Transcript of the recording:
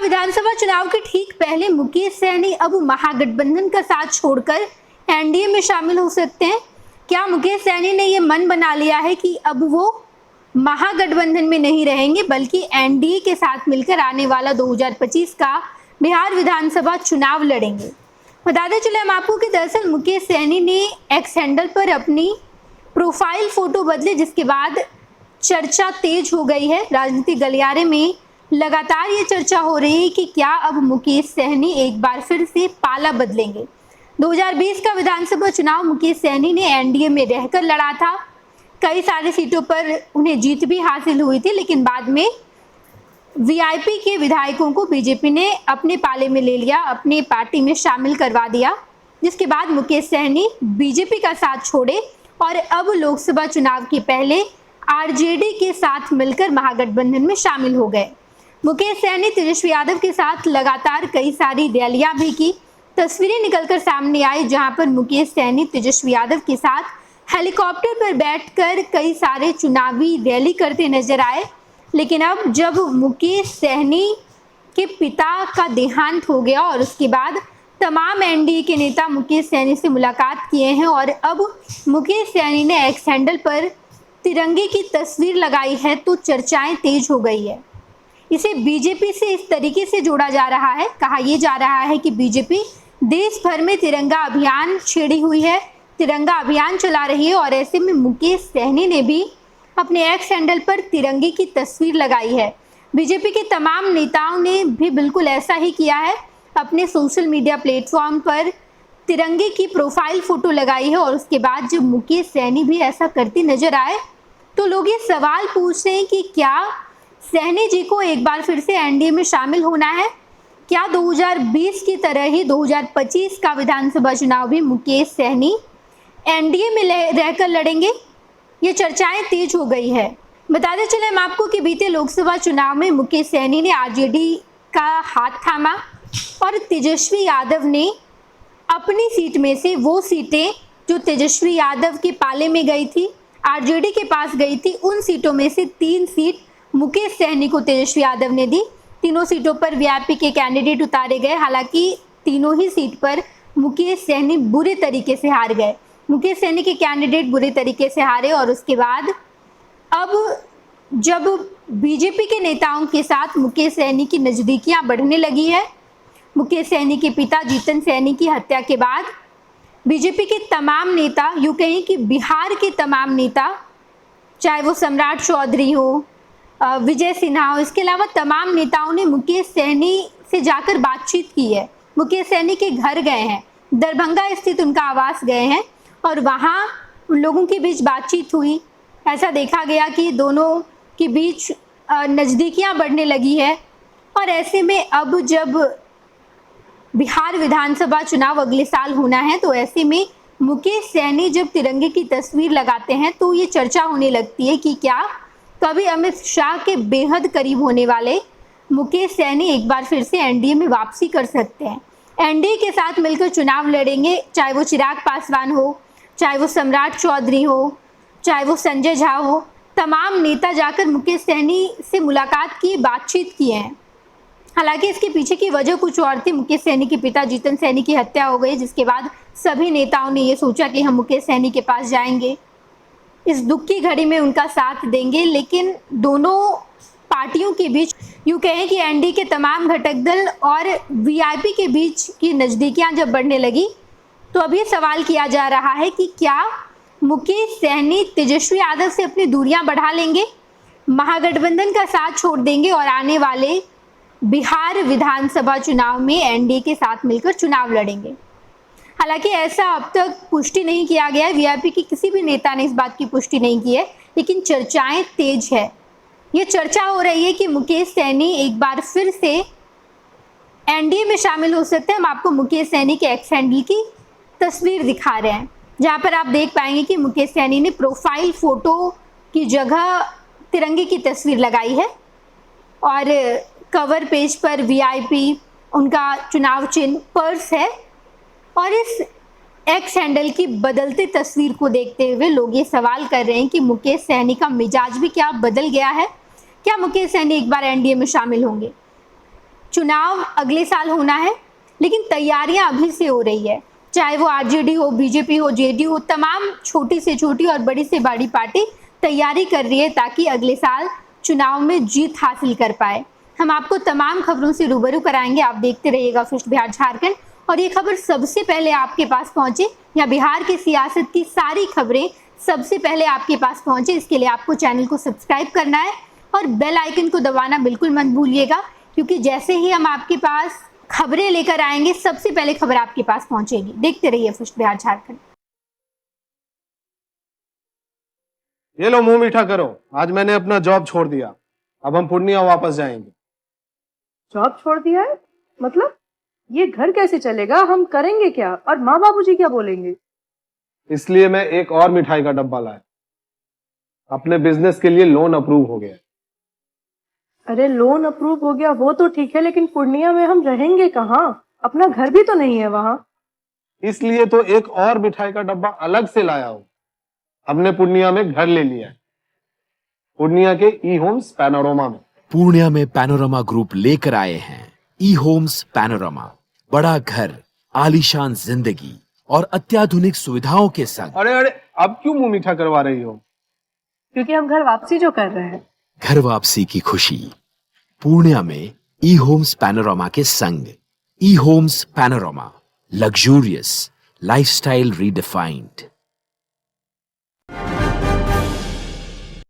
विधानसभा चुनाव के ठीक पहले मुकेश सहनी अब महागठबंधन का साथ छोड़कर एनडीए में शामिल हो सकते हैं। क्या मुकेश सहनी ने ये मन बना लिया है कि अब वो महागठबंधन में नहीं रहेंगे बल्कि एनडीए के साथ मिलकर आने वाला 2025 का बिहार विधानसभा चुनाव लड़ेंगे? बताते चले हम आपको कि दरअसल मुकेश सहनी ने एक्स हैंडल पर अपनी प्रोफाइल फोटो बदले, जिसके बाद चर्चा तेज हो गई है। राजनीतिक गलियारे में लगातार ये चर्चा हो रही है कि क्या अब मुकेश सहनी एक बार फिर से पाला बदलेंगे। 2020 का विधानसभा चुनाव मुकेश सहनी ने एनडीए में रहकर लड़ा था। कई सारी सीटों पर उन्हें जीत भी हासिल हुई थी, लेकिन बाद में वीआईपी के विधायकों को बीजेपी ने अपने पाले में ले लिया, अपनी पार्टी में शामिल करवा दिया, जिसके बाद मुकेश सहनी बीजेपी का साथ छोड़े और अब लोकसभा चुनाव के पहले आरजेडी के साथ मिलकर महागठबंधन में शामिल हो गए। मुकेश सहनी तेजस्वी यादव के साथ लगातार कई सारी रैलियां भी की। तस्वीरें निकलकर सामने आई जहां पर मुकेश सहनी तेजस्वी यादव के साथ हेलीकॉप्टर पर बैठकर कई सारे चुनावी रैली करते नजर आए। लेकिन अब जब मुकेश सहनी के पिता का देहांत हो गया और उसके बाद तमाम एनडीए के नेता मुकेश सहनी से मुलाकात किए हैं और अब मुकेश सहनी ने एक्स हैंडल पर तिरंगे की तस्वीर लगाई है, तो चर्चाएं तेज हो गई है। इसे बीजेपी से इस तरीके से जोड़ा जा रहा है, कहा यह जा रहा है कि बीजेपी देश भर में तिरंगा अभियान छेड़ी हुई है, तिरंगा अभियान चला रही है और ऐसे में मुकेश सहनी ने भी अपने एक्स हैंडल पर तिरंगे की तस्वीर लगाई है। बीजेपी के तमाम नेताओं ने भी बिल्कुल ऐसा ही किया है, अपने सोशल मीडिया प्लेटफॉर्म पर तिरंगे की प्रोफाइल फोटो लगाई है। और उसके बाद जब मुकेश सहनी भी ऐसा करते नजर आए तो लोग ये सवाल पूछ रहे हैं कि क्या सहनी जी को एक बार फिर से एनडीए में शामिल होना है? क्या 2020 की तरह ही 2025 का विधानसभा चुनाव भी मुकेश सहनी एनडीए में रहकर लड़ेंगे? ये चर्चाएं तेज हो गई है। बताते चले हम आपको कि बीते लोकसभा चुनाव में मुकेश सहनी ने आरजेडी का हाथ थामा और तेजस्वी यादव ने अपनी सीट में से वो सीटें जो तेजस्वी यादव के पाले में गई थी, आरजेडी के पास गई थी, उन सीटों में से 3 सीट मुकेश सहनी को तेजस्वी यादव ने दी। तीनों सीटों पर वीआईपी के कैंडिडेट उतारे गए। हालांकि तीनों ही सीट पर मुकेश सहनी बुरे तरीके से हार गए। मुकेश सहनी के कैंडिडेट बुरे तरीके से हारे और उसके बाद अब जब बीजेपी के नेताओं के साथ मुकेश सहनी की नज़दीकियां बढ़ने लगी है, मुकेश सहनी के पिता जीतन सहनी की हत्या के बाद बीजेपी के तमाम नेता, यूँ कहें कि बिहार के तमाम नेता, चाहे वो सम्राट चौधरी हो, विजय सिन्हा हो, इसके अलावा तमाम नेताओं ने मुकेश सहनी से जाकर बातचीत की है। मुकेश सहनी के घर गए हैं, दरभंगा स्थित उनका आवास गए हैं और वहाँ उन लोगों के बीच बातचीत हुई। ऐसा देखा गया कि दोनों के बीच नज़दीकियाँ बढ़ने लगी है। और ऐसे में अब जब बिहार विधानसभा चुनाव अगले साल होना है, तो ऐसे में मुकेश सहनी जब तिरंगे की तस्वीर लगाते हैं तो ये चर्चा होने लगती है कि क्या कभी अमित शाह के बेहद करीब होने वाले मुकेश सहनी एक बार फिर से एनडीए में वापसी कर सकते हैं। एनडीए के साथ मिलकर चुनाव लड़ेंगे, चाहे वो चिराग पासवान हो, चाहे वो सम्राट चौधरी हो, चाहे वो संजय झा हो। तमाम नेता जाकर मुकेश सहनी से मुलाकात की, बातचीत किए हैं। हालांकि इसके पीछे की वजह कुछ और थी। मुकेश सहनी के पिता जीतन सहनी की हत्या हो गई, जिसके बाद सभी नेताओं ने ये सोचा कि हम मुकेश सहनी के पास जाएंगे, इस दुख की घड़ी में उनका साथ देंगे। लेकिन दोनों पार्टियों के बीच, यूँ कहें कि एनडीए के तमाम घटक दल और वीआईपी के बीच की नज़दीकियाँ जब बढ़ने लगी तो अभी सवाल किया जा रहा है कि क्या मुकेश सहनी तेजस्वी यादव से अपनी दूरियां बढ़ा लेंगे, महागठबंधन का साथ छोड़ देंगे और आने वाले बिहार विधानसभा चुनाव में एनडीए के साथ मिलकर चुनाव लड़ेंगे। हालांकि ऐसा अब तक पुष्टि नहीं किया गया है, वीआईपी के किसी भी नेता ने इस बात की पुष्टि नहीं की है, लेकिन चर्चाएं तेज है। ये चर्चा हो रही है कि मुकेश सहनी एक बार फिर से एनडीए में शामिल हो सकते हैं। हम आपको मुकेश सहनी के एक्स हैंडल की तस्वीर दिखा रहे हैं, जहां पर आप देख पाएंगे कि मुकेश सहनी ने प्रोफाइल फोटो की जगह तिरंगे की तस्वीर लगाई है और कवर पेज पर वीआईपी, उनका चुनाव चिन्ह, पर्स है। और इस एक्स हैंडल की बदलती तस्वीर को देखते हुए लोग ये सवाल कर रहे हैं कि मुकेश सहनी का मिजाज भी क्या बदल गया है? क्या मुकेश सहनी एक बार एनडीए में शामिल होंगे? चुनाव अगले साल होना है, लेकिन तैयारियां अभी से हो रही है। चाहे वो आरजेडी हो, बीजेपी हो, जेडीयू हो, तमाम छोटी से छोटी और बड़ी से बड़ी पार्टी तैयारी कर रही है ताकि अगले साल चुनाव में जीत हासिल कर पाए। हम आपको तमाम खबरों से रूबरू कराएंगे, आप देखते रहिएगा फर्स्ट बिहार झारखंड। और ये खबर सबसे पहले आपके पास पहुंचे, या बिहार की सियासत की सारी खबरें सबसे पहले आपके पास पहुंचे, इसके लिए आपको चैनल को सब्सक्राइब करना है और बेल आइकन को दबाना बिल्कुल मत भूलिएगा, क्योंकि जैसे ही हम आपके पास खबरें लेकर आएंगे सबसे पहले खबर आपके पास पहुंचेगी। देखते रहिए फर्स्ट बिहार झारखंड। ये लो मुंह मीठा करो, आज मैंने अपना जॉब छोड़ दिया, अब हम पूर्णिया वापस जाएंगे। जॉब छोड़ दिया है? मतलब ये घर कैसे चलेगा? हम करेंगे क्या? और माँ बाबूजी क्या बोलेंगे? इसलिए मैं एक और मिठाई का डब्बा लाया। अपने बिजनेस के लिए लोन अप्रूव हो गया। अरे लोन अप्रूव हो गया वो तो ठीक है, लेकिन पूर्णिया में हम रहेंगे कहाँ? अपना घर भी तो नहीं है वहाँ। इसलिए तो एक और मिठाई का डब्बा अलग से लाया हूं। हमने पूर्णिया में घर ले लिया है, पूर्णिया के ई होम्स पैनोरमा में। पूर्णिया में पैनोरमा ग्रुप लेकर आए हैं ई होम्स पैनोरमा। बड़ा घर, आलीशान जिंदगी और अत्याधुनिक सुविधाओं के संग। अरे अरे, अब क्यों मुंह मीठा करवा रही हो? क्योंकि हम घर वापसी जो कर रहे हैं। घर वापसी की खुशी पूर्णिया में ई होम्स पैनोरमा के संग। ई Homes Panorama, luxurious lifestyle redefined.